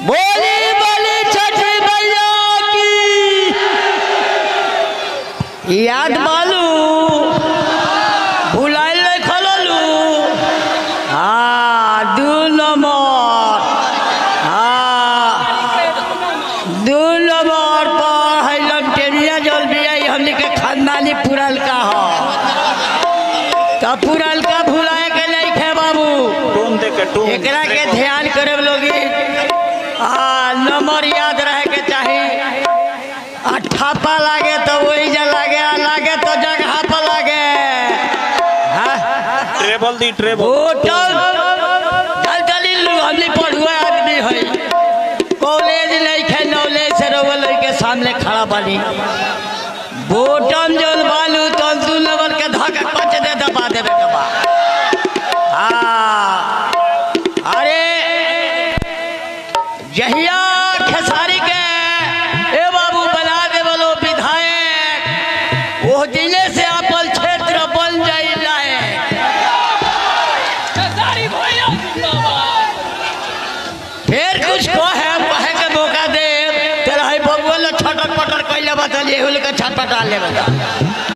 बोली बोली छठी मैया की याद बालू भुलाइल खललू। हाँ 2 नंबर, हाँ 2 नंबर पर है लमटेरिया जल भी आई हमने के खानदानी पुरल का हो तो पुरल का भुलाए के नहीं खे बाबू। एकरा के ध्यान करे लोगी। हाँ नंबर याद रहे के चाहिए। ठप्पा लागे तो वही जा लागे, लागे तो जगह पर लागे। ट्रेबल दी ट्रेबल होटल जल्दी लू हमने पढ़ुआ आदमी है। कॉलेज नहीं खे नॉलेज से रोवल के सामने खड़ा बानी। बोटम जल बालू तो 2 नंबर के धक्का पच दे दबा देवे के बा। हाँ अरे जहिया खेसारी के ए बाबू बना दे बोलो विधायक वो जिले से अपन क्षेत्र बन जाए लाए। फिर कुछ कहे के मौका दे तेरा है बबुआ छटर पटर कैले बता ये छटपटा ले बता।